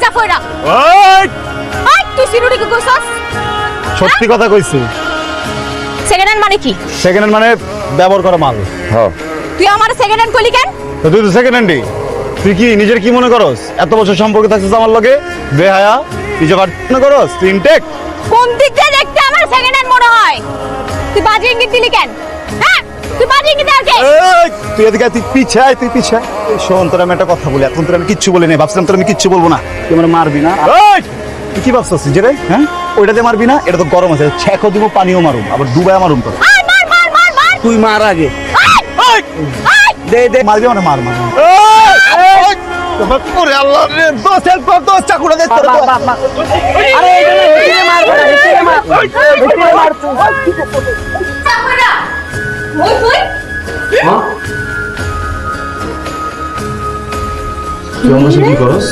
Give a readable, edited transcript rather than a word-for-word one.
না কইরা। ওই আই তুই সিনুরি কি কইছস? সত্যি কথা কইছি। সেকেন্ড হ্যান্ড মানে কি? সেকেন্ড হ্যান্ড মানে ব্যবহার করা মাল। হ্যাঁ তুই আমার সেকেন্ড হ্যান্ড কইলি কেন? তো তুই তো সেকেন্ড হ্যান্ডই। তুই কি নিজের কি মনে করস? এত বছর সম্পর্ক থাকছিস আমার লগে, বেহায়া নিজে মনে করস তুই ইনটেক? কোন দিক দিয়ে দেখতে আমার সেকেন্ড হ্যান্ড মনে হয়? তুই বাজে ইঙ্গিত দিলি কেন? হ্যাঁ তুই বাজে ইঙ্গিত দিলি কেন? তুই এদিকে তুই পিছায় তুই পিছায়। শোন তোর আমি একটা কথা বলি, এখন তোর আমি কিচ্ছু বলি নাই, ভাবছিলাম তোর আমি কিচ্ছু বলবো না, তুই আমার মারবি না। তুই কি ভাবছিস যে রে? হ্যাঁ ওইটাতে মারবি না, এটা তো গরম আছে, ছেঁকও দিব পানিও মারুম, আবার ডুবাই মারুম তোর। আয় মার মার মার মার। তুই মার আগে। আয় আয়। দে দে। মারবি মানে মার মার। ওরে আল্লাহ রে, দোষ চাকুটা দে তোর। আরে এইখানে মারবো না, এইখানে মার। এইখানে মার তুই। চাকুরা ওই তুই তুই আমার সাথে কি করস?